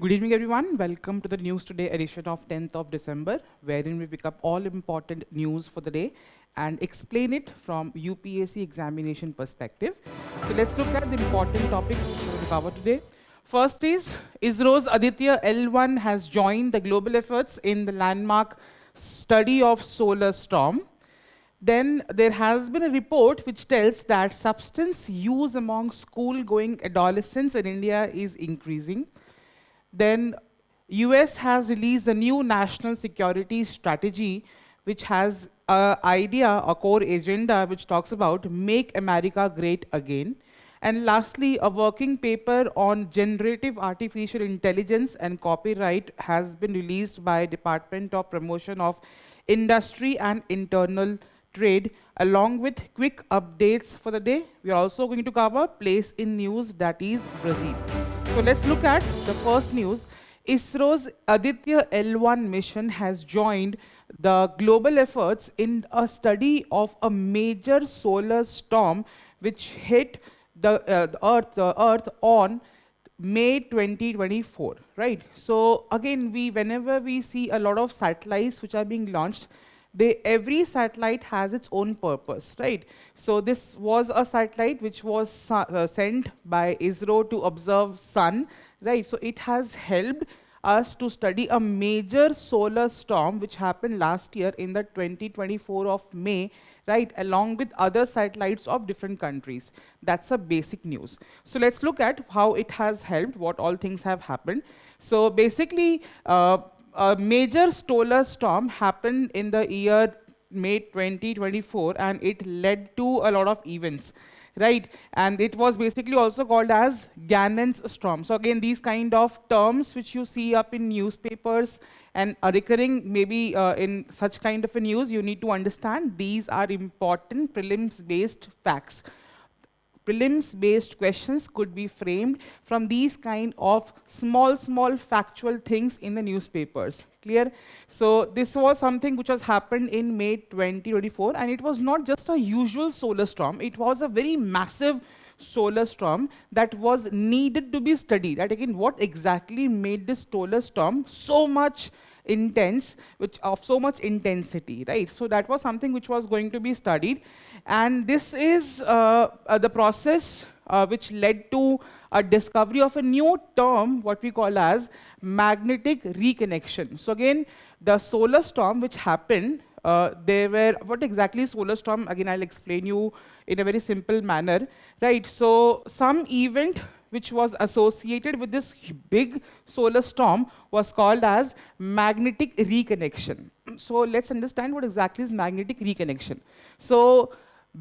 Good evening, everyone. Welcome to the News Today edition of 10th of December, wherein we pick up all important news for the day and explain it from UPSC examination perspective. So let's look at the important topics which we will cover today. First is ISRO's Aditya L1 has joined the global efforts in the landmark study of solar storm. Then there has been a report which tells that substance use among school-going adolescents in India is increasing. Then US has released a new national security strategy which has an idea, a core agenda which talks about make America great again. And lastly, a working paper on generative artificial intelligence and copyright has been released by Department of Promotion of Industry and Internal Trade, along with quick updates for the day. We are also going to cover place in news, that is Brazil. So let's look at the first news. ISRO's Aditya L1 mission has joined the global efforts in a study of a major solar storm which hit the Earth on May 2024, right? So again, whenever we see a lot of satellites which are being launched, every satellite has its own purpose, right? So this was a satellite which was sent by ISRO to observe sun, right? So it has helped us to study a major solar storm which happened last year in the 2024 of May, right, along with other satellites of different countries. That's a basic news. So let's look at how it has helped, what all things have happened. So basically, a major solar storm happened in the year May 2024, and it led to a lot of events, right? And it was basically also called as Gannon's storm. So again, these kind of terms which you see up in newspapers and are recurring maybe in such kind of a news, you need to understand these are important prelims-based facts. Prelims-based questions could be framed from these kind of small factual things in the newspapers. Clear? So this was something which has happened in May 2024, and it was not just a usual solar storm. It was a very massive solar storm that was needed to be studied. Right? Again, what exactly made this solar storm so much intense, which of so much intensity, right? So that was something which was going to be studied, and this is the process which led to a discovery of a new term, what we call as magnetic reconnection. So again, the solar storm which happened, what exactly solar storm? Again, I'll explain you in a very simple manner, right? So some event which was associated with this big solar storm was called as magnetic reconnection. So let's understand what exactly is magnetic reconnection. So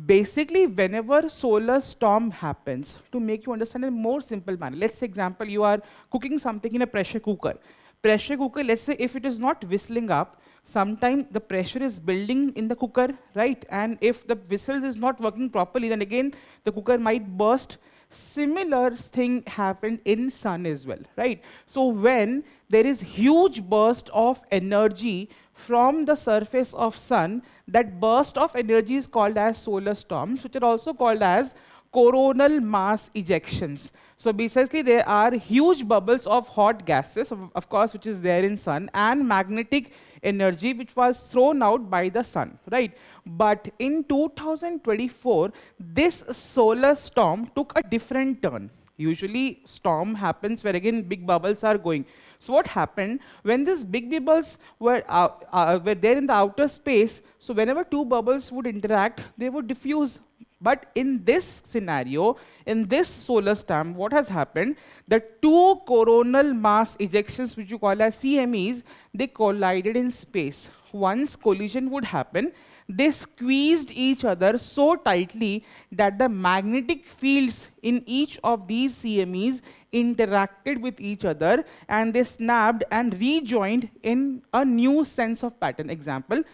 basically, whenever solar storm happens, to make you understand in a more simple manner, let's say example, you are cooking something in a pressure cooker. Pressure cooker, let's say if it is not whistling up, sometimes the pressure is building in the cooker, right? And if the whistles is not working properly, then again, the cooker might burst. Similar thing happened in sun as well, right? So when there is huge burst of energy from the surface of sun, that burst of energy is called as solar storms, which are also called as coronal mass ejections. So basically, there are huge bubbles of hot gases, of course, which is there in sun, and magnetic energy which was thrown out by the sun, right? But in 2024, this solar storm took a different turn. Usually, storm happens where again big bubbles are going. So what happened when these big bubbles were there in the outer space? So whenever two bubbles would interact, they would diffuse. But in this scenario, in this solar storm, what has happened? The two coronal mass ejections, which you call as CMEs, they collided in space. Once collision would happen, they squeezed each other so tightly that the magnetic fields in each of these CMEs interacted with each other, and they snapped and rejoined in a new sense of pattern. Example,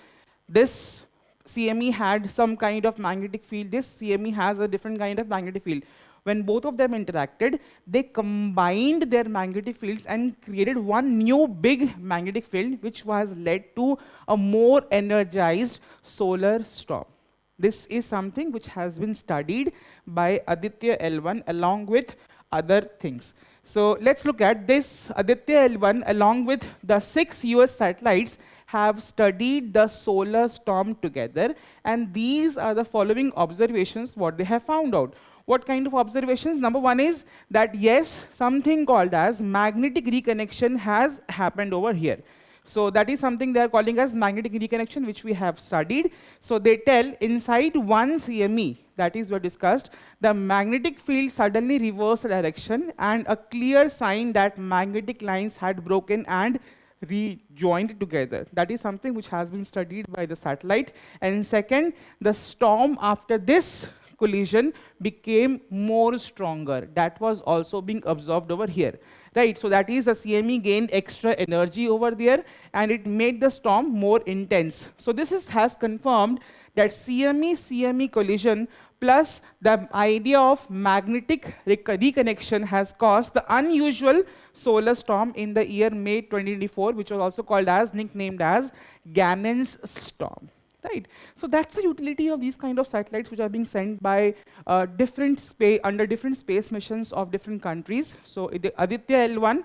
this CME had some kind of magnetic field, this CME has a different kind of magnetic field. When both of them interacted, they combined their magnetic fields and created one new big magnetic field, which was led to a more energized solar storm. This is something which has been studied by Aditya L1 along with other things. So let's look at this. Aditya L1, along with the 6 US satellites, have studied the solar storm together, and these are the following observations what they have found out. What kind of observations? Number one is that yes, something called as magnetic reconnection has happened over here. So that is something they are calling as magnetic reconnection, which we have studied. So they tell inside one CME, that is what discussed, the magnetic field suddenly reversed direction, and a clear sign that magnetic lines had broken and rejoined together. That is something which has been studied by the satellite. And second, the storm after this collision became more stronger. That was also being observed over here. Right, so that is the CME gained extra energy over there, and it made the storm more intense. So this has confirmed that CME collision plus the idea of magnetic reconnection has caused the unusual solar storm in the year May 2024, which was also called as, nicknamed as Gannon's storm. Right. So that's the utility of these kind of satellites which are being sent by under different space missions of different countries. So the Aditya L1,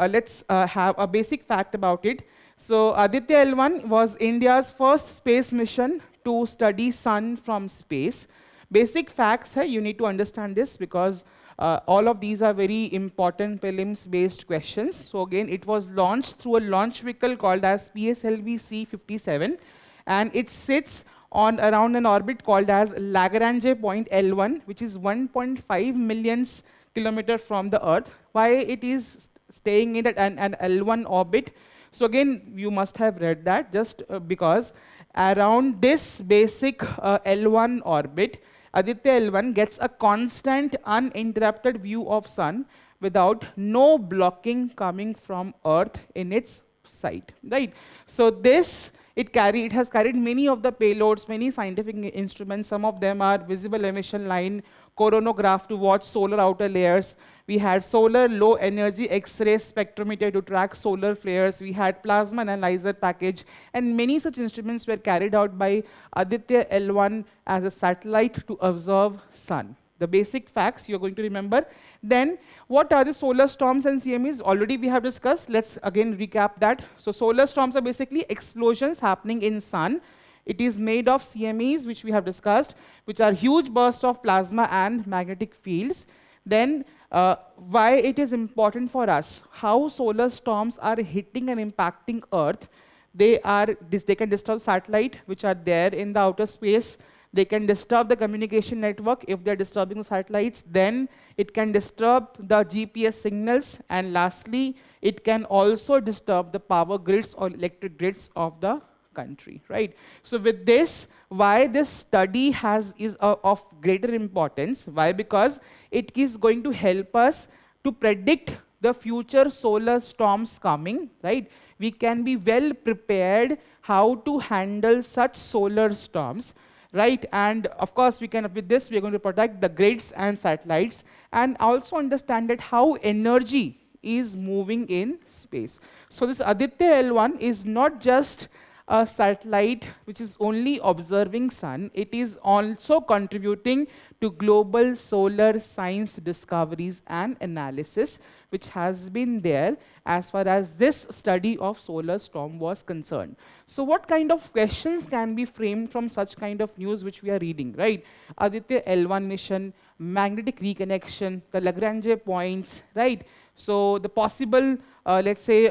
let's have a basic fact about it. So Aditya L1 was India's first space mission to study sun from space. Basic facts, you need to understand this because all of these are very important prelims based questions. So again, it was launched through a launch vehicle called as PSLV C-57. And it sits on around an orbit called as Lagrange point L1, which is 1.5 million kilometers from the Earth. Why it is staying in an L1 orbit? So again, you must have read that just because around this basic L1 orbit, Aditya L1 gets a constant uninterrupted view of sun without no blocking coming from Earth in its sight, right? So this, it has carried many of the payloads, many scientific instruments. Some of them are visible emission line, coronagraph to watch solar outer layers. We had solar low energy X-ray spectrometer to track solar flares. We had plasma analyzer package, and many such instruments were carried out by Aditya L1 as a satellite to observe sun. The basic facts you're going to remember. Then, what are the solar storms and CMEs? Already we have discussed. Let's again recap that. So solar storms are basically explosions happening in sun. It is made of CMEs, which we have discussed, which are huge bursts of plasma and magnetic fields. Then, why it is important for us, how solar storms are hitting and impacting Earth. They can disturb satellite, which are there in the outer space. They can disturb the communication network if they're disturbing the satellites. Then it can disturb the GPS signals. And lastly, it can also disturb the power grids or electric grids of the country, right? So with this, why this study is of greater importance? Why? Because it is going to help us to predict the future solar storms coming, right? We can be well prepared how to handle such solar storms. Right, and of course, with this, we are going to protect the grids and satellites, and also understand that how energy is moving in space. So this Aditya L1 is not just a satellite which is only observing sun, it is also contributing to global solar science discoveries and analysis, which has been there as far as this study of solar storm was concerned. So what kind of questions can be framed from such kind of news which we are reading, right? Aditya L1 mission, magnetic reconnection, the Lagrange points, right? So the possible, let's say,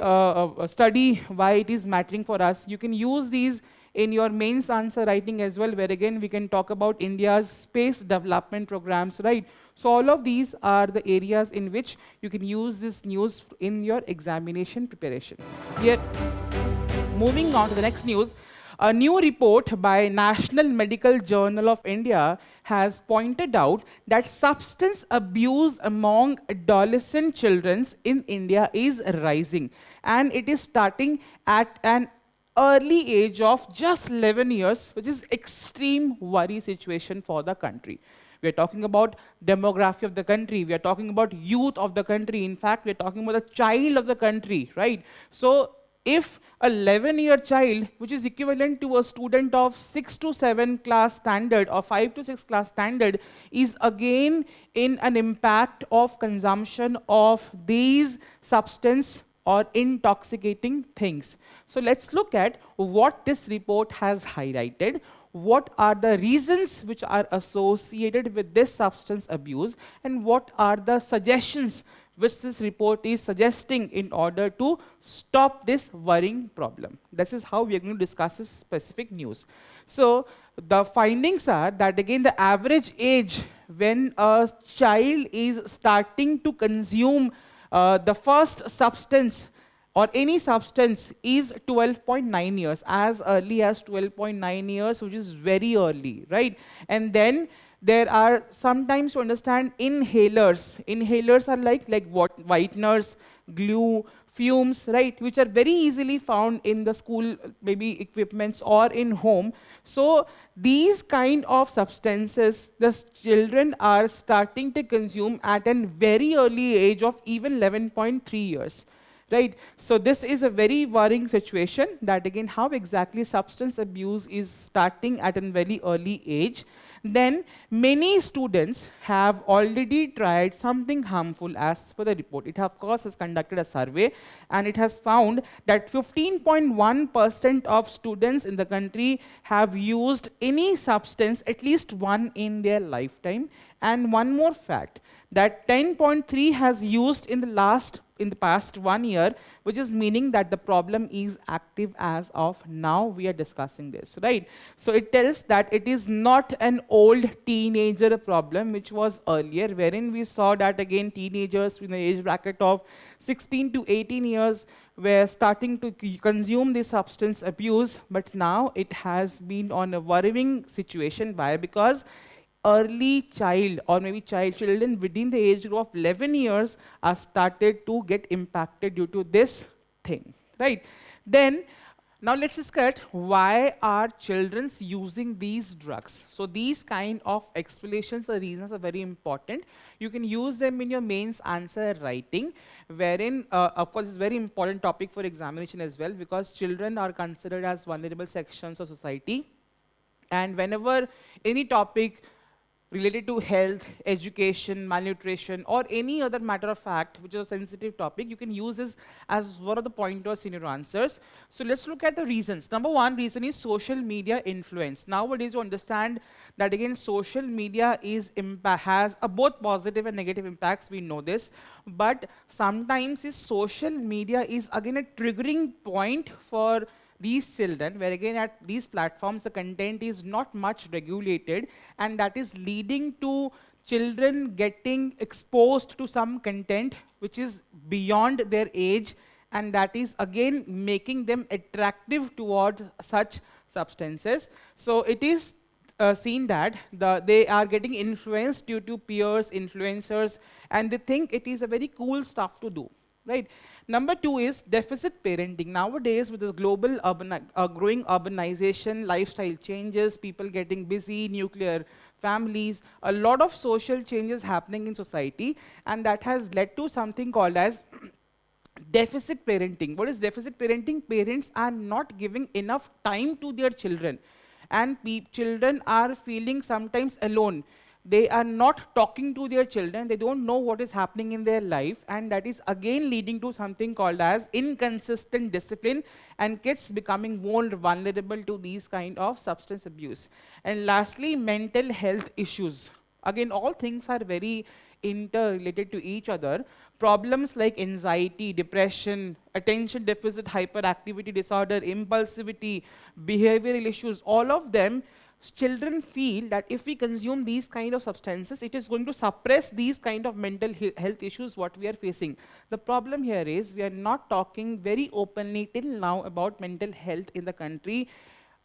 study why it is mattering for us. You can use these in your mains answer writing as well, where again we can talk about India's space development programs, right? So all of these are the areas in which you can use this news in your examination preparation. Here, moving on to the next news. A new report by National Medical Journal of India has pointed out that substance abuse among adolescent children in India is rising, and it is starting at an early age of just 11 years, which is extreme worry situation for the country. We are talking about demography of the country. We are talking about youth of the country. In fact, we are talking about the child of the country, right? So if a 11-year child, which is equivalent to a student of 6 to 7 class standard or 5 to 6 class standard, is again in an impact of consumption of these substance or intoxicating things. So let's look at what this report has highlighted. What are the reasons which are associated with this substance abuse, and what are the suggestions which this report is suggesting in order to stop this worrying problem. This is how we are going to discuss this specific news. So the findings are that again the average age when a child is starting to consume the first substance or any substance is 12.9 years, as early as 12.9 years, which is very early, right? And then there are sometimes, to understand, inhalers. Inhalers are like what whiteners, glue, fumes, right, which are very easily found in the school maybe equipments or in home. So these kind of substances the children are starting to consume at a very early age of even 11.3 years. Right? So this is a very worrying situation, that again how exactly substance abuse is starting at a very early age. Then many students have already tried something harmful as per the report. It of course has conducted a survey, and it has found that 15.1% of students in the country have used any substance, at least one in their lifetime. And one more fact, that 10.3 has used in the past 1 year, which is meaning that the problem is active as of now we are discussing this, right? So it tells that it is not an old teenager problem, which was earlier, wherein we saw that again teenagers in the age bracket of 16 to 18 years were starting to consume this substance abuse, but now it has been on a worrying situation. Why? Because early child or maybe children within the age group of 11 years are started to get impacted due to this thing, right? Then now let's discuss why are children using these drugs. So these kind of explanations or reasons are very important. You can use them in your mains answer writing, wherein of course it's a very important topic for examination as well, because children are considered as vulnerable sections of society, and whenever any topic related to health, education, malnutrition, or any other matter of fact which is a sensitive topic, you can use this as one of the pointers in your answers. So let's look at the reasons. Number one reason is social media influence. Nowadays, you understand that again social media has a both positive and negative impacts. We know this, but sometimes this social media is again a triggering point for these children, where again at these platforms the content is not much regulated, and that is leading to children getting exposed to some content which is beyond their age, and that is again making them attractive towards such substances. So it is seen that they are getting influenced due to peers, influencers, and they think it is a very cool stuff to do. Right. Number two is deficit parenting. Nowadays, with the global growing urbanization, lifestyle changes, people getting busy, nuclear families, a lot of social changes happening in society, and that has led to something called as deficit parenting. What is deficit parenting? Parents are not giving enough time to their children, and children are feeling sometimes alone. They are not talking to their children, they don't know what is happening in their life, and that is again leading to something called as inconsistent discipline, and kids becoming more vulnerable to these kind of substance abuse. And lastly, mental health issues. Again, all things are very interrelated to each other. Problems like anxiety, depression, attention deficit hyperactivity disorder, impulsivity, behavioral issues, all of them, children feel that if we consume these kind of substances, it is going to suppress these kind of mental health issues what we are facing. The problem here is we are not talking very openly till now about mental health in the country.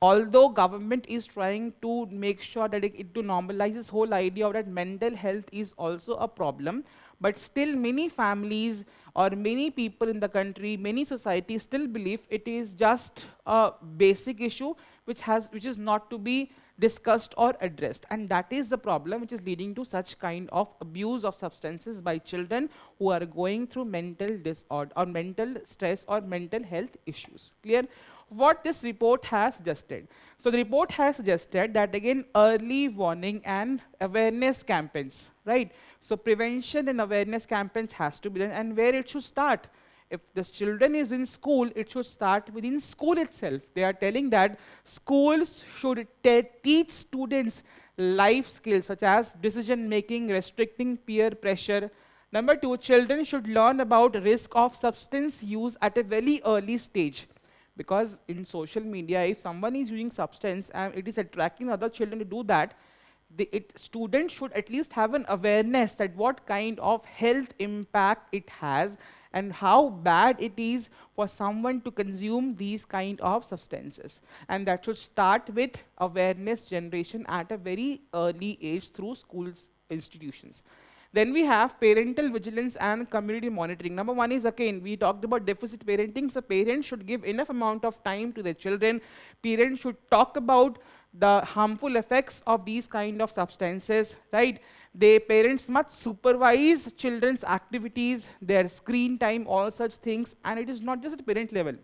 Although government is trying to make sure that it to normalize this whole idea of that mental health is also a problem, But still many families or many people in the country, many societies still believe it is just a basic issue which is not to be discussed or addressed. And that is the problem which is leading to such kind of abuse of substances by children who are going through mental disorder or mental stress or mental health issues. Clear? What this report has suggested. So the report has suggested that again early warning and awareness campaigns, right? So prevention and awareness campaigns has to be done, and where it should start. If this children is in school, it should start within school itself. They are telling that schools should teach students life skills such as decision making, restricting peer pressure. Number two, children should learn about risk of substance use at a very early stage. Because in social media, if someone is using substance and it is attracting other children to do that, students should at least have an awareness that what kind of health impact it has and how bad it is for someone to consume these kind of substances. And that should start with awareness generation at a very early age through schools, institutions. Then we have parental vigilance and community monitoring. Number one is, again, we talked about deficit parenting, so parents should give enough amount of time to their children. Parents should talk about the harmful effects of these kind of substances, right? Parents must supervise children's activities, their screen time, all such things, and it is not just at parent level.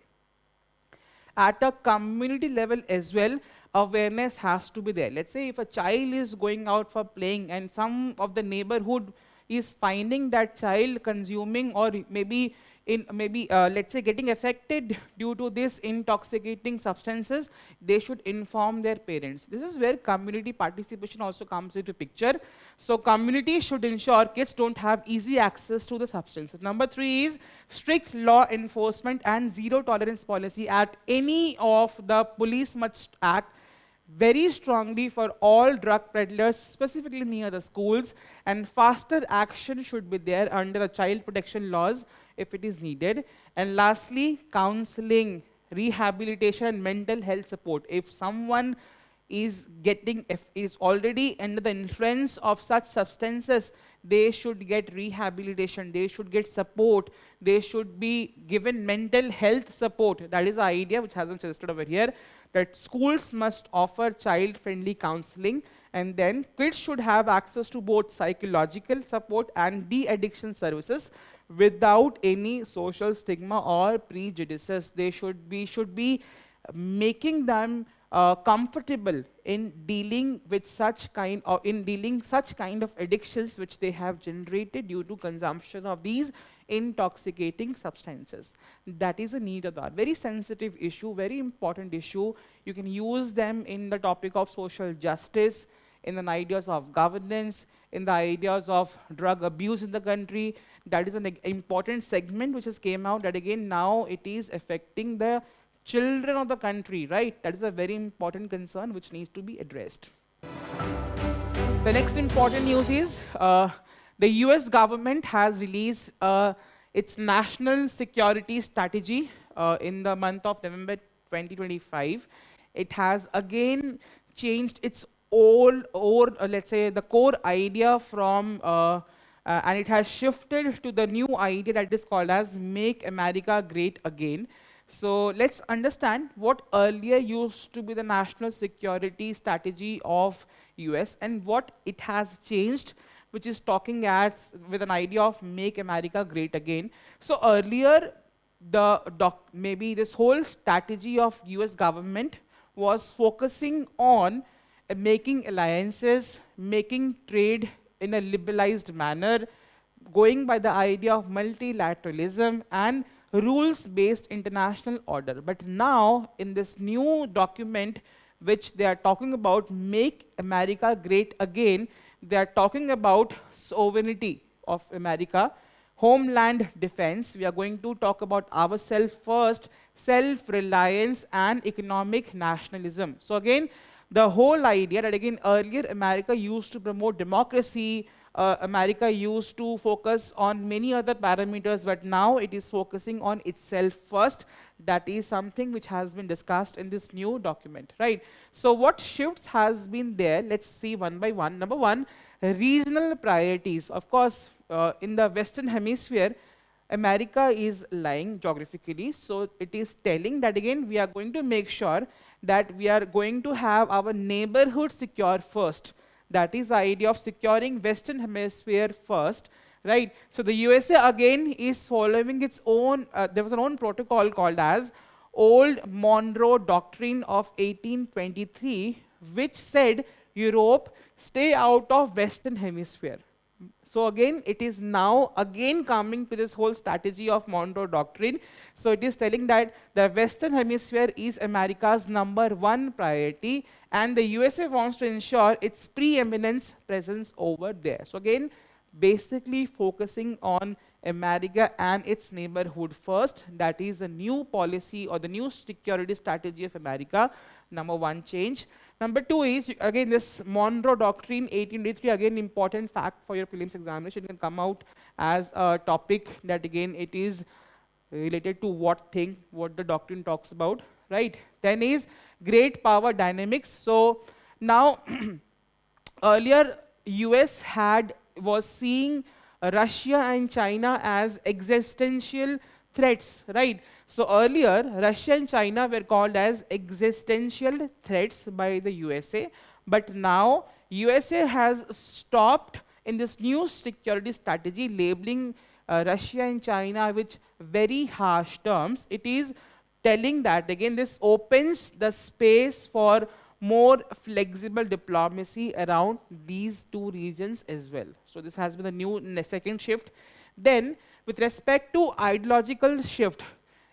At a community level as well, awareness has to be there. Let's say if a child is going out for playing and some of the neighborhood is finding that child consuming or maybe let's say getting affected due to this intoxicating substances, they should inform their parents. This is where community participation also comes into picture. So community should ensure kids don't have easy access to the substances. Number three is strict law enforcement and zero tolerance policy. At any of the police must act very strongly for all drug peddlers, specifically near the schools, and faster action should be there under the child protection laws if it is needed. And lastly, counseling, rehabilitation, and mental health support. If someone is already under the influence of such substances, they should get rehabilitation, they should get support, they should be given mental health support. That is the idea which has been suggested over here, that schools must offer child-friendly counseling, and then kids should have access to both psychological support and de-addiction services without any social stigma or prejudices. They should be making them comfortable in dealing with such kind of addictions which they have generated due to consumption of these intoxicating substances. That is a need of that. Very sensitive issue, very important issue. You can use them in the topic of social justice, in the ideas of governance, in the ideas of drug abuse in the country. That is an important segment which has came out, that again now it is affecting the children of the country, right? That is a very important concern which needs to be addressed. The next important news is the US government has released its national security strategy in the month of November 2025. It has again changed its let's say the core idea from and it has shifted to the new idea that is called as Make America Great Again. So let's understand what earlier used to be the national security strategy of US and what it has changed, which is talking as with an idea of Make America Great Again. So earlier, maybe this whole strategy of US government was focusing on making alliances, making trade in a liberalized manner, going by the idea of multilateralism and rules-based international order. But now, in this new document, which they are talking about Make America Great Again, they are talking about sovereignty of America, homeland defense. We are going to talk about ourselves first, self-reliance and economic nationalism. So again, the whole idea that again earlier America used to promote democracy, America used to focus on many other parameters, but now it is focusing on itself first. That is something which has been discussed in this new document, right? So what shifts has been there? Let's see one by one. Number one, regional priorities. Of course, in the Western Hemisphere, America is lying geographically, so it is telling that again we are going to make sure that we are going to have our neighborhood secure first. That is the idea of securing Western Hemisphere first, right? So the USA again is following its own, there was an own protocol called as Old Monroe Doctrine of 1823, which said Europe stay out of Western Hemisphere. So again, it is now again coming to this whole strategy of Monroe Doctrine. So it is telling that the Western Hemisphere is America's #1 priority, and the USA wants to ensure its preeminence presence over there. So again, basically focusing on America and its neighborhood first. That is the new policy or the new security strategy of America, #1 change. Number 2 is, again, this Monroe Doctrine 1883, again, important fact for your prelims examination. It can come out as a topic that, again, it is related to what the doctrine talks about, right? Then is great power dynamics. So now, earlier, US was seeing Russia and China as existential threats, right? So earlier, Russia and China were called as existential threats by the USA, but now USA has stopped in this new security strategy labeling Russia and China with very harsh terms. It is telling that, again, this opens the space for more flexible diplomacy around these two regions as well. So this has been the second shift. Then, with respect to ideological shift,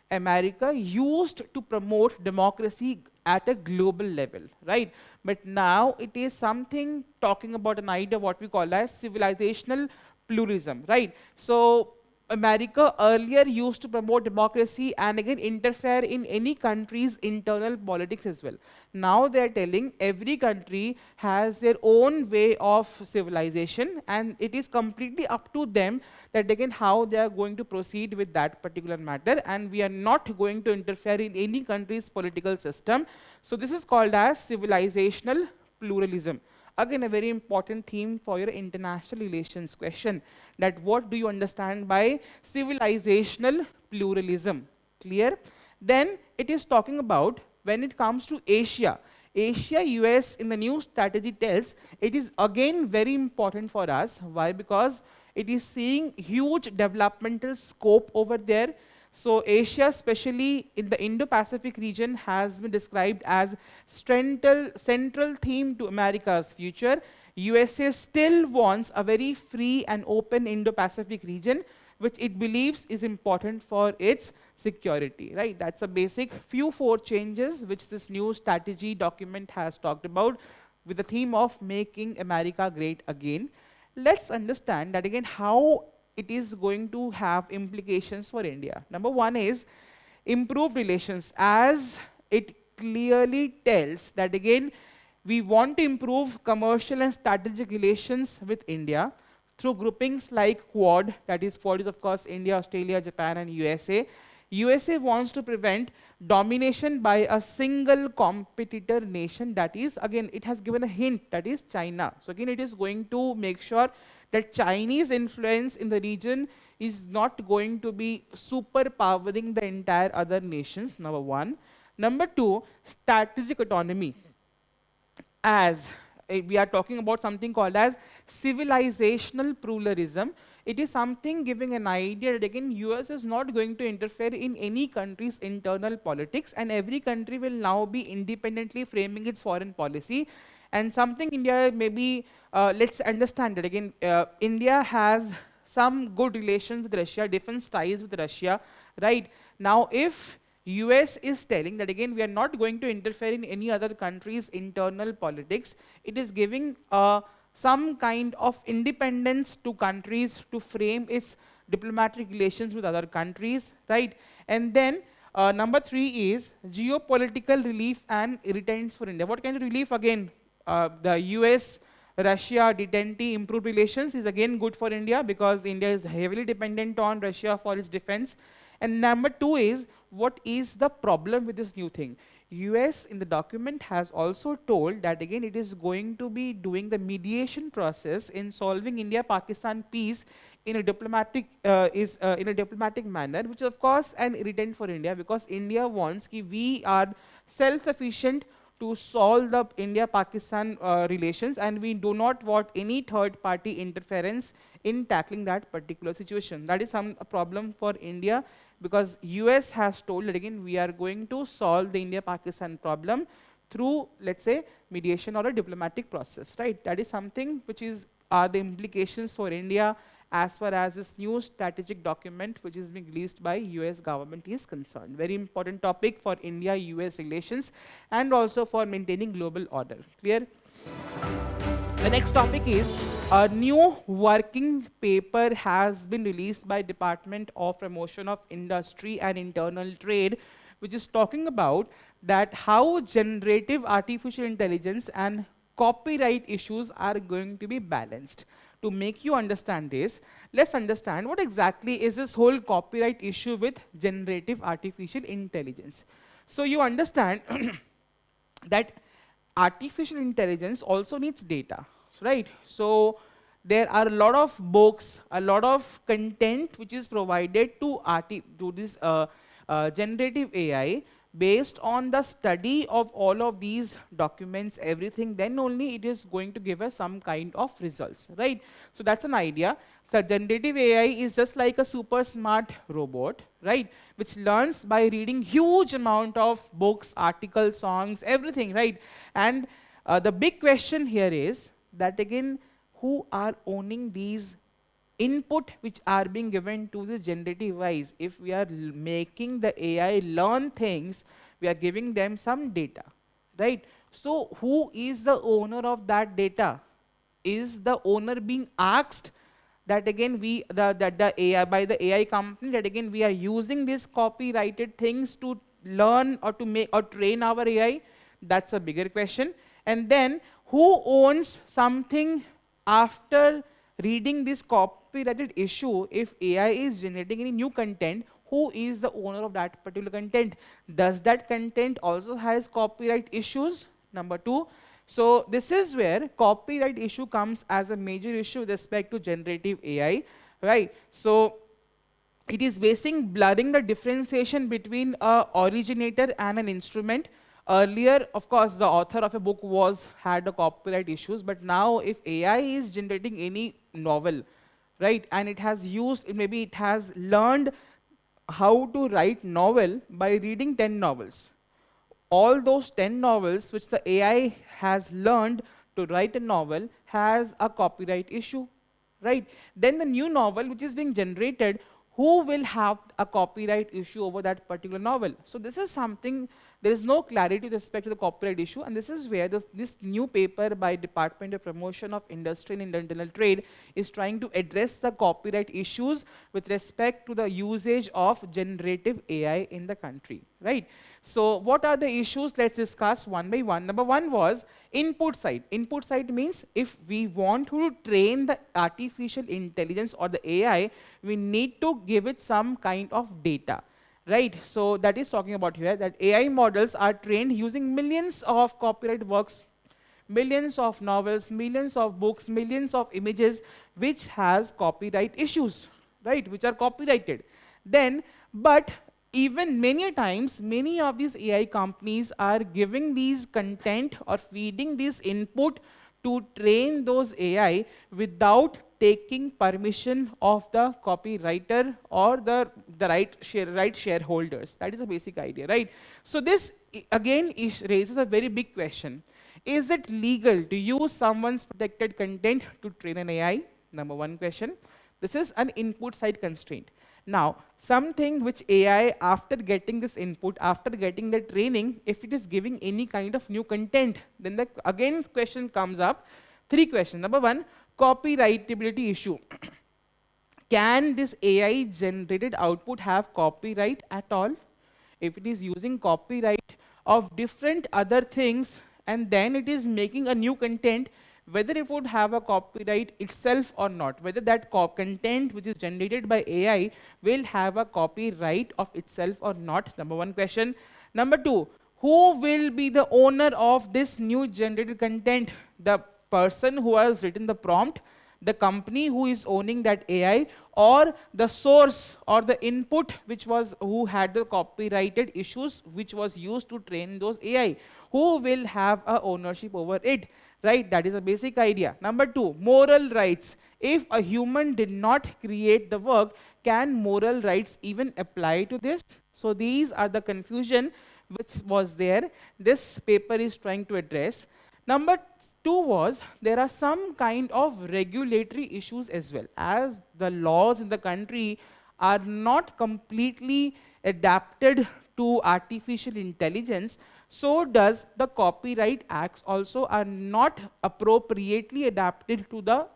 America used to promote democracy at a global level, right? But now it is something talking about an idea of what we call as civilizational pluralism, right? So America earlier used to promote democracy and again interfere in any country's internal politics as well. Now they are telling every country has their own way of civilization, and it is completely up to them that again how they are going to proceed with that particular matter, and we are not going to interfere in any country's political system. So this is called as civilizational pluralism. Again, a very important theme for your international relations question, that what do you understand by civilizational pluralism? Clear? Then it is talking about when it comes to Asia. Asia, US in the new strategy tells it is again very important for us. Why? Because it is seeing huge developmental scope over there. So Asia, especially in the Indo-Pacific region, has been described as central theme to America's future. USA still wants a very free and open Indo-Pacific region, which it believes is important for its security, right? That's a basic few 4 changes which this new strategy document has talked about with the theme of making America great again. Let's understand that again how it is going to have implications for India. Number 1 is improved relations, as it clearly tells that again we want to improve commercial and strategic relations with India through groupings like Quad, that is Quad is of course India, Australia, Japan and USA. USA wants to prevent domination by a single competitor nation, that is, again, it has given a hint, that is China. So again, it is going to make sure that Chinese influence in the region is not going to be superpowering the entire other nations, number 1. Number 2, strategic autonomy. As we are talking about something called as civilizational pluralism, it is something giving an idea that again US is not going to interfere in any country's internal politics, and every country will now be independently framing its foreign policy. And something India maybe, let's understand that again, India has some good relations with Russia, defense ties with Russia, right? Now if US is telling that again we are not going to interfere in any other country's internal politics, it is giving some kind of independence to countries to frame its diplomatic relations with other countries, right? And then number 3 is geopolitical relief and irritants for India. What kind of relief? Again, the US, Russia detente improved relations is again good for India because India is heavily dependent on Russia for its defense. And number 2 is, what is the problem with this new thing? US in the document has also told that again it is going to be doing the mediation process in solving India-Pakistan peace in a diplomatic manner, which is of course an irritant for India, because India wants ki we are self-sufficient to solve the India-Pakistan relations, and we do not want any third-party interference in tackling that particular situation. That is a problem for India, because US has told that again we are going to solve the India-Pakistan problem through, let's say, mediation or a diplomatic process, right? That is something which is the implications for India as far as this new strategic document which is being released by US government is concerned. Very important topic for India-US relations and also for maintaining global order. Clear? The next topic is a new working paper has been released by Department of Promotion of Industry and Internal Trade, which is talking about that how generative artificial intelligence and copyright issues are going to be balanced. To make you understand this, let's understand what exactly is this whole copyright issue with generative artificial intelligence. So you understand that artificial intelligence also needs data, right? So there are a lot of books, a lot of content which is provided to this generative AI based on the study of all of these documents, everything, then only it is going to give us some kind of results, right? So that's an idea. So generative AI is just like a super smart robot, right? Which learns by reading huge amount of books, articles, songs, everything, right? And the big question here is that again, who are owning these input which are being given to the generative AIs? If we are making the AI learn things, we are giving them some data, right? So who is the owner of that data? Is the owner being asked that again the AI by the AI company that again we are using these copyrighted things to learn or to make or train our AI? That's a bigger question. And then who owns something after reading this copyrighted issue? If AI is generating any new content, who is the owner of that particular content? Does that content also has copyright issues? Number two. So this is where copyright issue comes as a major issue with respect to generative AI, right? So it is blurring the differentiation between a originator and an instrument. Earlier, of course, the author of a book had a copyright issues, but now if AI is generating any novel, right, and it has maybe it has learned how to write novel by reading 10 novels. All those 10 novels which the AI has learned to write a novel has a copyright issue, right? Then the new novel which is being generated, who will have a copyright issue over that particular novel? So this is something, there is no clarity with respect to the copyright issue, and this is where this new paper by Department of Promotion of Industry and Internal Trade is trying to address the copyright issues with respect to the usage of generative AI in the country, right? So what are the issues? Let's discuss one by one. Number one was input side. Input side means if we want to train the artificial intelligence or the AI, we need to give it some kind of data, right? So that is talking about here that AI models are trained using millions of copyright works, millions of novels, millions of books, millions of images, which has copyright issues, right? Which are copyrighted. Then, but even many times, many of these AI companies are giving these content or feeding this input to train those AI without taking permission of the copywriter or the right shareholders. That is the basic idea, right? So this again raises a very big question. Is it legal to use someone's protected content to train an AI? Number one question. This is an input side constraint. Now, something which AI, after getting this input, after getting the training, if it is giving any kind of new content, then the again question comes up. Three questions. Number one, copyrightability issue. Can this AI generated output have copyright at all? If it is using copyright of different other things and then it is making a new content, whether it would have a copyright itself or not, whether that content which is generated by AI will have a copyright of itself or not, number one question. Number two, Who will be the owner of this new generated content? The person who has written the prompt, the company who is owning that AI, or the source or the input which was who had the copyrighted issues which was used to train those AI. Who will have a ownership over it? Right? That is a basic idea. Number two, moral rights. If a human did not create the work, can moral rights even apply to this? So these are the confusion which was there. This paper is trying to address. Number two was there are some kind of regulatory issues as well, as the laws in the country are not completely adapted to artificial intelligence. So does the copyright acts also are not appropriately adapted to the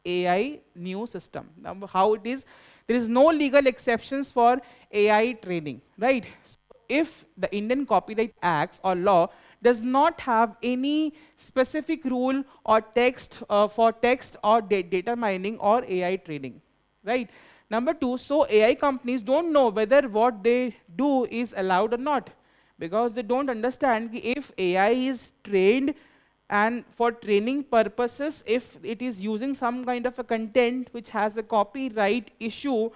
AI new system. Now, how it is, there is no legal exceptions for AI training, right? So if the Indian Copyright Acts or law does not have any specific rule or text for text or data mining or AI training, right? Number two, so AI companies don't know whether what they do is allowed or not, because they don't understand if AI is trained and for training purposes, if it is using some kind of a content which has a copyright issue,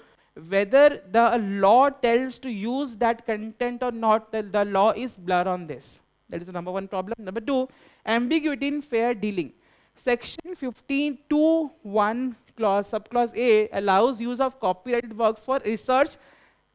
whether the law tells to use that content or not, the law is blur on this. That is the number one problem. Number two, ambiguity in fair dealing. Section 15(2)(1) clause, subclause A allows use of copyrighted works for research,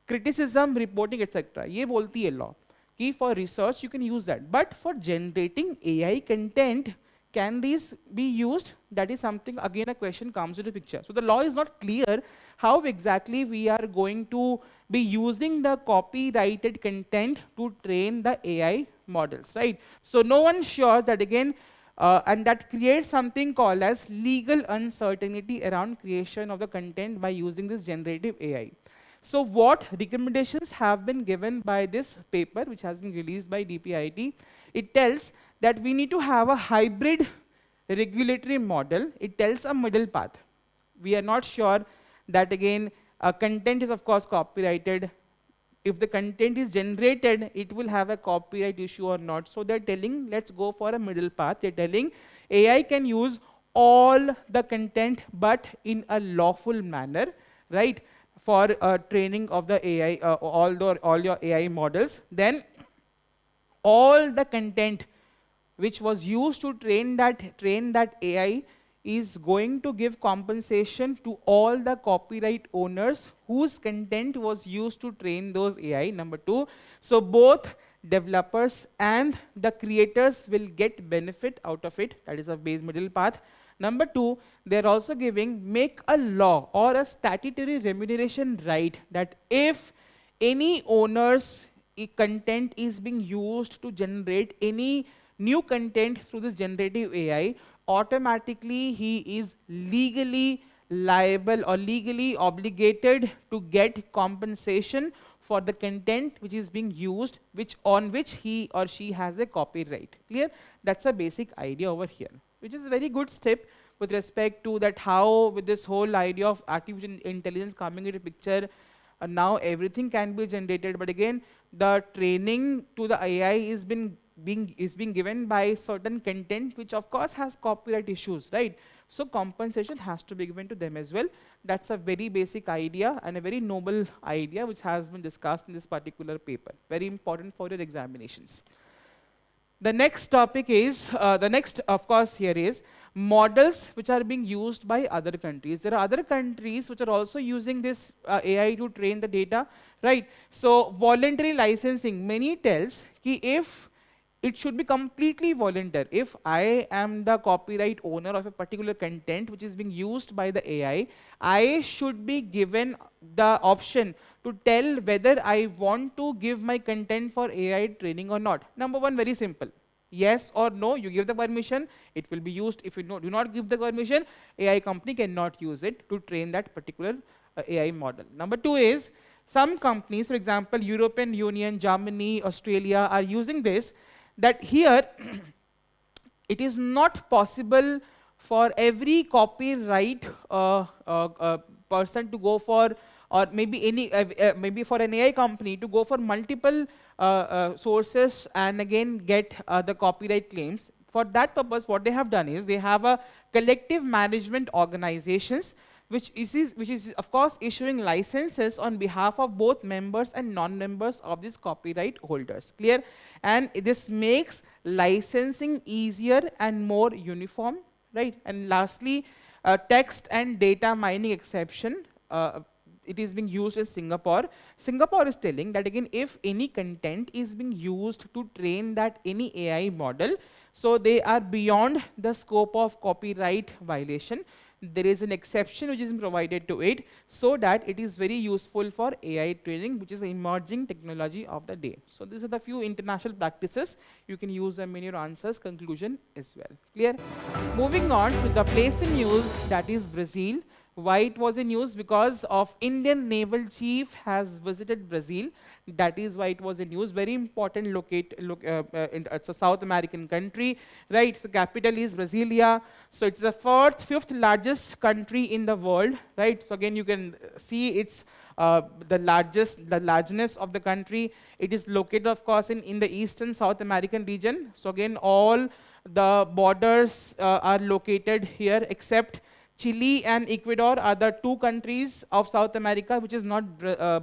criticism, reporting, etc. ये बोलती है law कि for research you can use that, but for generating AI content, can these be used? That is something, again a question comes into the picture. So the law is not clear how exactly we are going to be using the copyrighted content to train the AI models, right? So no one sure that again, and that creates something called as legal uncertainty around creation of the content by using this generative AI. So what recommendations have been given by this paper, which has been released by DPIIT? It tells that we need to have a hybrid regulatory model. It tells a middle path. We are not sure that again, content is of course copyrighted. If the content is generated, it will have a copyright issue or not. So they're telling, let's go for a middle path. They're telling AI can use all the content, but in a lawful manner, right? For training of the AI, all your AI models, then all the content which was used to train that AI is going to give compensation to all the copyright owners whose content was used to train those AI. Number two, so both developers and the creators will get benefit out of it. That is a base middle path. Number two, they're also giving make a law or a statutory remuneration right that if any owner's content is being used to generate any new content through this generative AI, automatically he is legally liable or legally obligated to get compensation for the content which is being used, on which he or she has a copyright. Clear? That's a basic idea over here, which is a very good step with respect to that how with this whole idea of artificial intelligence coming into picture, now everything can be generated, but again, the training to the AI is being given by certain content which of course has copyright issues, right? So compensation has to be given to them as well. That's a very basic idea and a very noble idea which has been discussed in this particular paper. Very important for your examinations. The next topic is, the next of course here is models which are being used by other countries. There are other countries which are also using this AI to train the data, right? So voluntary licensing, many tells ki if it should be completely voluntary. If I am the copyright owner of a particular content which is being used by the AI, I should be given the option to tell whether I want to give my content for AI training or not. Number one, very simple. Yes or no, you give the permission, it will be used. If you do not give the permission, AI company cannot use it to train that particular AI model. Number two is, some companies, for example, European Union, Germany, Australia, are using this, that here it is not possible for every copyright person to go for, or maybe any maybe for an AI company to go for multiple sources and again get the copyright claims. For that purpose, what they have done is they have a collective management organizations which is of course issuing licenses on behalf of both members and non-members of these copyright holders. Clear? And this makes licensing easier and more uniform, right? And lastly, text and data mining exception. It is being used in Singapore. Singapore is telling that again, if any content is being used to train that any AI model, so they are beyond the scope of copyright violation. There is an exception which is provided to it so that it is very useful for AI training, which is the emerging technology of the day. So these are the few international practices. You can use them in your answers, conclusion as well. Clear? Moving on to the place in news, that is Brazil. Why it was in news? Because of Indian naval chief has visited Brazil. That is why it was in news. Very important it's a South American country, right? The capital is Brasilia. So it's the fifth largest country in the world, right? So again, you can see it's the largeness of the country. It is located, of course, in the eastern South American region. So again, all the borders are located here except Chile and Ecuador are the two countries of South America which is not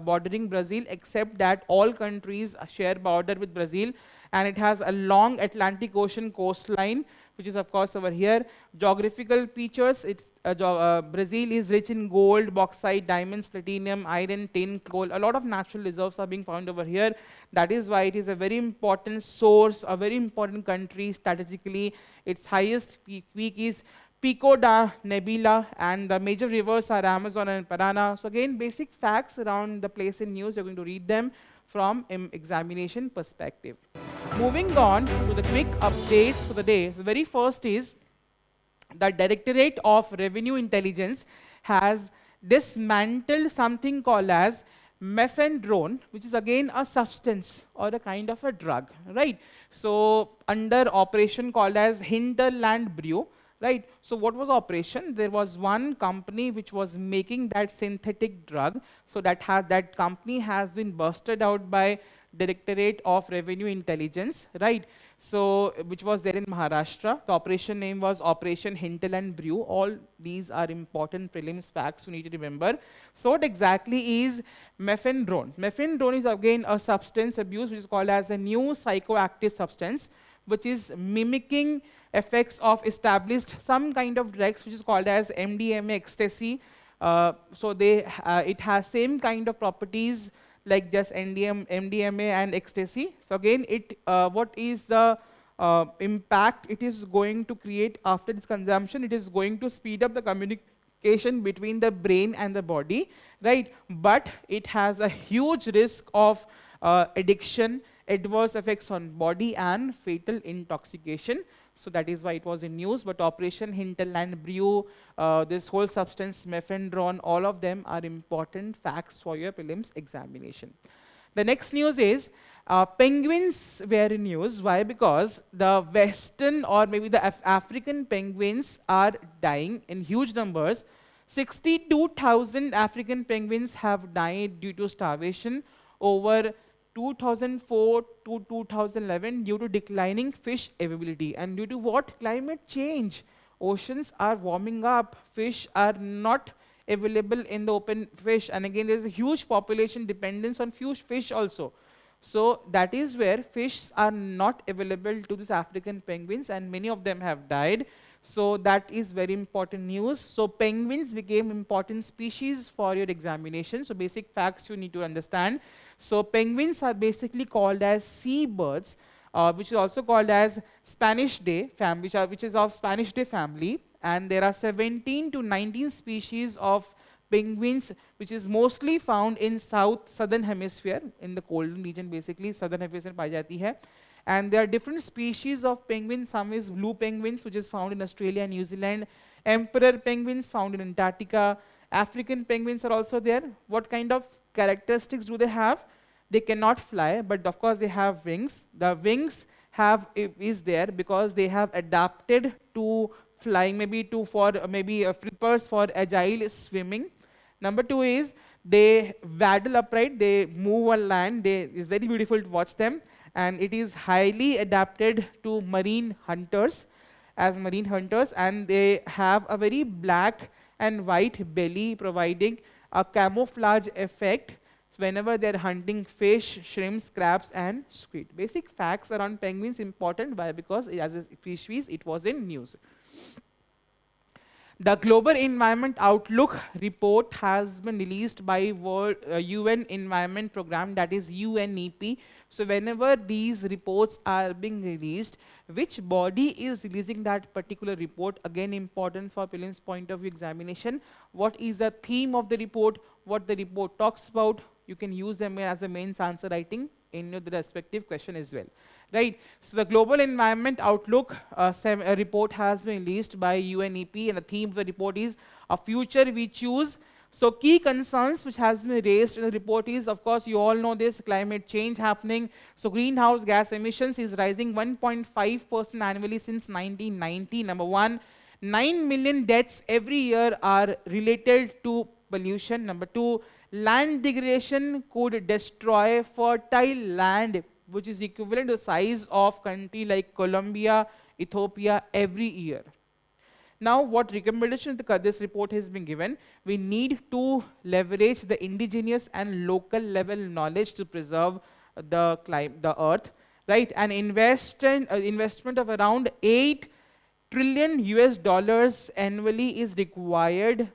bordering Brazil, except that all countries share border with Brazil, and it has a long Atlantic Ocean coastline, which is of course over here. Geographical features, Brazil is rich in gold, bauxite, diamonds, platinum, iron, tin, coal. A lot of natural reserves are being found over here. That is why it is a very important source, a very important country strategically. Its highest peak is Pico da Nebula, and the major rivers are Amazon and Parana. So again, basic facts around the place in news, you're going to read them from examination perspective. Moving on to the quick updates for the day. The very first is the Directorate of Revenue Intelligence has dismantled something called as mephedrone, which is again a substance or a kind of a drug, right? So under operation called as Hinterland Brew, right? So what was operation? There was one company which was making that synthetic drug. So that company has been busted out by Directorate of Revenue Intelligence, right? So which was there in Maharashtra. The operation name was Operation Hinterland Brew. All these are important prelims facts you need to remember. So what exactly is mephedrone? Mephedrone is again a substance abuse which is called as a new psychoactive substance, which is mimicking effects of established some kind of drugs which is called as MDMA, ecstasy. So it has same kind of properties like just MDMA and ecstasy. So again, what is the impact it is going to create after its consumption? It is going to speed up the communication between the brain and the body, right? But it has a huge risk of addiction, adverse effects on body, and fatal intoxication. So that is why it was in news. But Operation Hinterland Brew, this whole substance, mephedrone, all of them are important facts for your prelims examination. The next news is penguins were in news. Why? Because the Western or maybe the African penguins are dying in huge numbers. 62,000 African penguins have died due to starvation over 2004 to 2011 due to declining fish availability. And due to what? Climate change. Oceans are warming up. Fish are not available in the open fish. And again, there's a huge population dependence on fish also. So that is where fish are not available to these African penguins, and many of them have died. So that is very important news. So penguins became important species for your examination. So basic facts you need to understand. So penguins are basically called as seabirds, which is also called as Spanish Day family, which is of Spanish Day family. And there are 17 to 19 species of penguins, which is mostly found in southern hemisphere, in the colder region basically, southern hemisphere पाई जाती है. And there are different species of penguins. Some is blue penguins, which is found in Australia and New Zealand. Emperor penguins found in Antarctica. African penguins are also there. What kind of characteristics do they have? They cannot fly, but of course they have wings. The wings is there because they have adapted to flying, maybe flippers for agile swimming. Number two is They waddle upright, they move on land, it's very beautiful to watch them, and it is highly adapted to marine hunters, and they have a very black and white belly, providing a camouflage effect whenever they're hunting fish, shrimps, crabs, and squid. Basic facts around penguins important. Why? Because as a species, it was in news. The Global Environment Outlook report has been released by UN Environment Program, that is UNEP. So whenever these reports are being released, which body is releasing that particular report? Again, important for prelims point of view examination. What is the theme of the report? What the report talks about? You can use them as a main answer writing in the respective question as well. Right. So the Global Environment Outlook report has been released by UNEP, and the theme of the report is a future we choose. So key concerns which has been raised in the report is, of course, you all know this, climate change happening. So greenhouse gas emissions is rising 1.5% annually since 1990. Number one, 9 million deaths every year are related to pollution. Number two, land degradation could destroy fertile land, which is equivalent to the size of country like Colombia, Ethiopia every year. Now, what recommendation this report has been given? We need to leverage the indigenous and local level knowledge to preserve the earth, right? An investment of around 8 trillion US dollars annually is required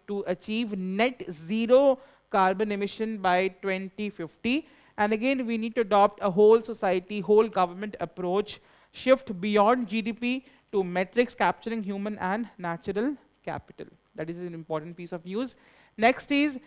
to achieve net zero carbon emission by 2050. And again, we need to adopt a whole society, whole government approach, shift beyond GDP to metrics capturing human and natural capital. That is an important piece of news. Next is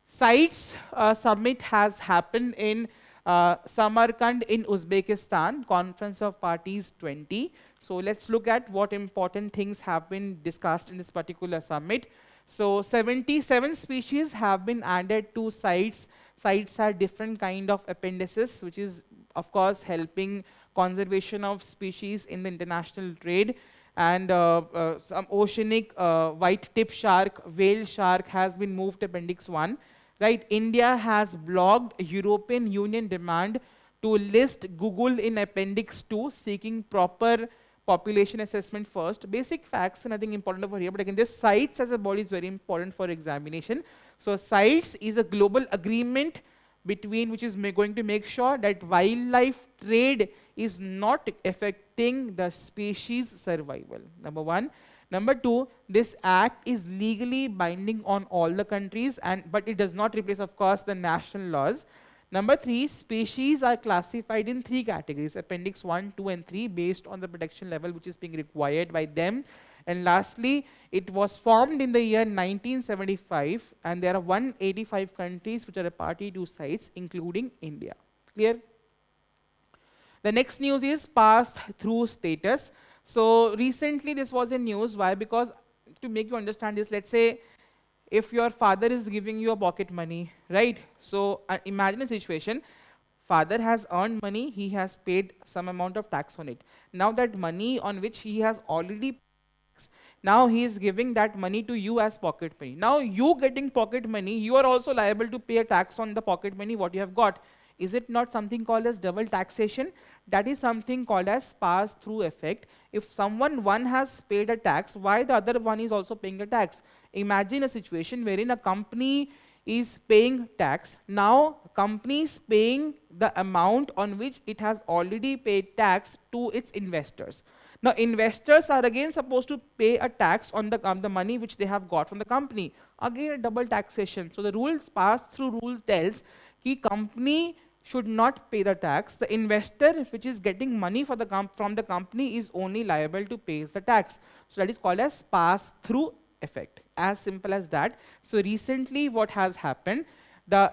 CITES summit has happened in Samarkand in Uzbekistan, Conference of Parties 20. So let's look at what important things have been discussed in this particular summit. So 77 species have been added to CITES. CITES are different kind of appendices, which is, of course, helping conservation of species in the international trade. And some oceanic white tip shark, whale shark has been moved to Appendix 1. Right? India has blocked European Union demand to list Google in Appendix 2, seeking proper population assessment first. Basic facts, nothing important over here, but again, this CITES as a body is very important for examination. So CITES is a global agreement between which is going to make sure that wildlife trade is not affecting the species survival. Number one. Number two, this act is legally binding on all the countries, but it does not replace, of course, the national laws. Number three, species are classified in 3 categories, Appendix 1, 2, and 3, based on the protection level which is being required by them. And lastly, it was formed in the year 1975, and there are 185 countries which are a party to CITES, including India. Clear? The next news is pass-through status. So recently this was in news. Why? Because to make you understand this, let's say if your father is giving you a pocket money, right? So imagine a situation, father has earned money, he has paid some amount of tax on it. Now that money on which he has already paid, now he is giving that money to you as pocket money. Now you getting pocket money, you are also liable to pay a tax on the pocket money what you have got. Is it not something called as double taxation? That is something called as pass-through effect. If one has paid a tax, why the other one is also paying a tax? Imagine a situation wherein a company is paying tax. Now, company is paying the amount on which it has already paid tax to its investors. Now, investors are again supposed to pay a tax on the money which they have got from the company. Again, a double taxation. So the rules, pass-through rules tells that company should not pay the tax. The investor, which is getting money from the company, is only liable to pay the tax. So that is called as pass-through effect. As simple as that. So recently, what has happened? The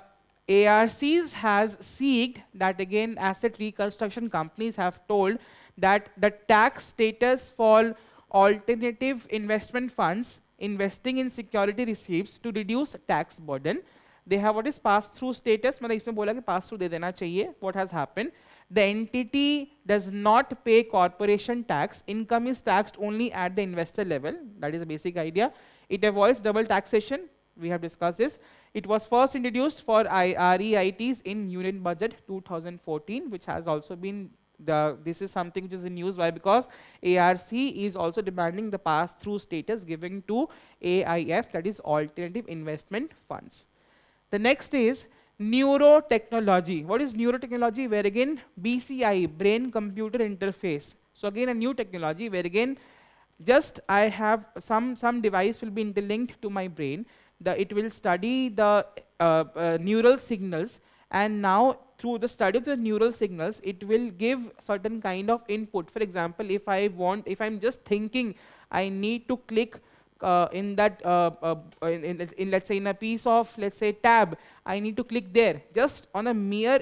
ARCs has seeked that, again, asset reconstruction companies have told that the tax status for alternative investment funds investing in security receipts to reduce tax burden. They have what is pass-through status. मतलब इसमें बोला कि pass-through दे देना चाहिए. What has happened? The entity does not pay corporation tax. Income is taxed only at the investor level. That is the basic idea. It avoids double taxation. We have discussed this. It was first introduced for REITs in Union Budget 2014, which has also been this is something which is in news. Why? Because ARC is also demanding the pass-through status given to AIF, that is Alternative Investment Funds. The next is neurotechnology. What is neurotechnology? Where again BCI, brain-computer interface. So again a new technology where again just I have some device will be interlinked to my brain. It will study the neural signals, and now through the study of the neural signals, it will give certain kind of input. For example, if I'm just thinking, I need to click in that in let's say in a piece of, let's say, tab, I need to click there. Just on a mere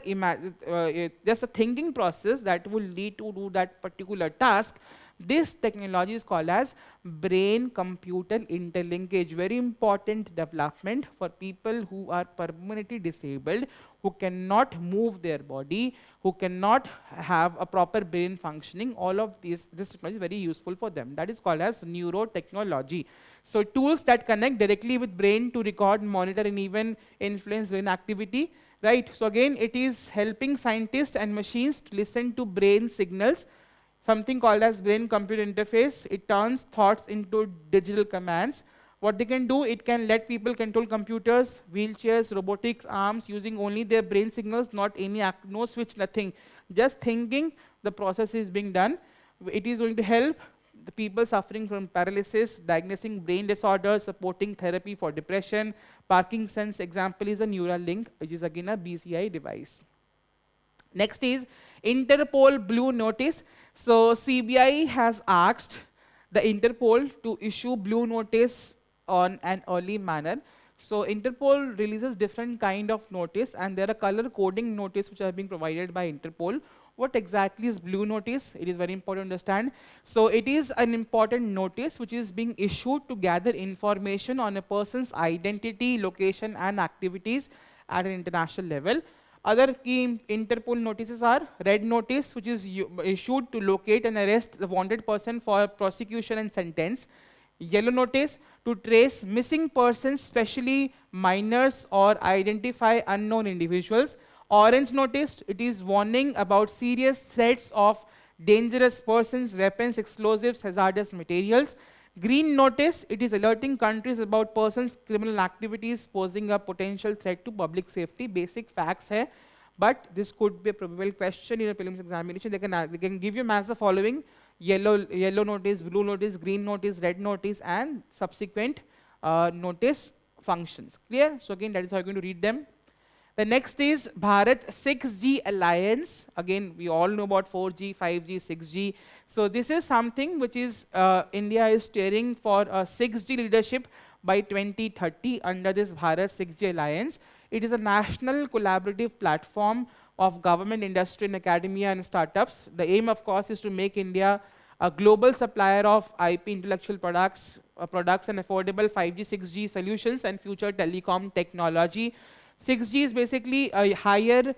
just a thinking process that will lead to do that particular task. This technology is called as brain-computer interlinkage. Very important development for people who are permanently disabled, who cannot move their body, who cannot have a proper brain functioning. All of this technology is very useful for them. That is called as neurotechnology. So tools that connect directly with brain to record, monitor, and even influence brain activity. Right? So again, it is helping scientists and machines to listen to brain signals. Something called as brain-computer interface. It turns thoughts into digital commands. What they can do, it can let people control computers, wheelchairs, robotics, arms, using only their brain signals, not any no switch, nothing. Just thinking, the process is being done. It is going to help the people suffering from paralysis, diagnosing brain disorders, supporting therapy for depression. Parkinson's example is a Neuralink, which is again a BCI device. Next is Interpol Blue Notice. So CBI has asked the Interpol to issue Blue Notice on an early manner. So Interpol releases different kind of notice, and there are color coding notice which are being provided by Interpol. What exactly is Blue Notice? It is very important to understand. So it is an important notice which is being issued to gather information on a person's identity, location, and activities at an international level. Other key Interpol notices are Red Notice, which is issued to locate and arrest the wanted person for prosecution and sentence. Yellow Notice, to trace missing persons, especially minors, or identify unknown individuals. Orange Notice, it is warning about serious threats of dangerous persons, weapons, explosives, hazardous materials. Green Notice, it is alerting countries about persons' criminal activities posing a potential threat to public safety. Basic facts hai, but this could be a probable question in a prelims examination. They can give you as the following: yellow notice, blue notice, green notice, red notice, and subsequent notice functions. Clear? So again, that is how you're going to read them. The next is Bharat 6G Alliance. Again, we all know about 4G, 5G, 6G. So this is something which is India is steering for a 6G leadership by 2030 under this Bharat 6G Alliance. It is a national collaborative platform of government, industry, and academia and startups. The aim, of course, is to make India a global supplier of IP intellectual products and affordable 5G, 6G solutions and future telecom technology. 6G is basically a higher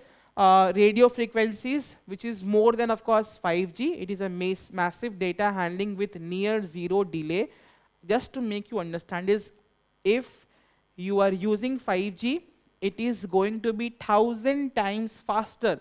radio frequencies, which is more than, of course, 5G. It is a massive data handling with near zero delay. Just to make you understand is, if you are using 5G, it is going to be 1,000 times faster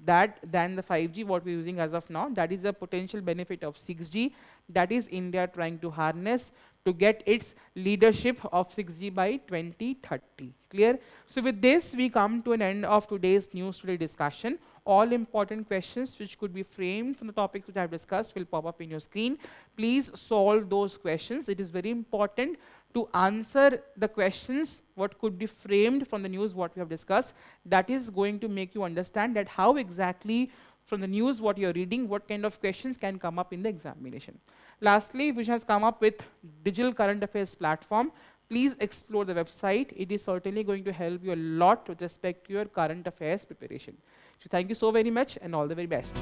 than the 5G what we're using as of now. That is the potential benefit of 6G. That is India trying to harness to get its leadership of 6G by 2030. Clear? So with this, we come to an end of today's News Today discussion. All important questions which could be framed from the topics which I have discussed will pop up in your screen. Please solve those questions. It is very important to answer the questions what could be framed from the news what we have discussed. That is going to make you understand that how exactly from the news what you're reading, what kind of questions can come up in the examination. Lastly, which has come up with digital current affairs platform. Please explore the website. It is certainly going to help you a lot with respect to your current affairs preparation. So thank you so very much and all the very best.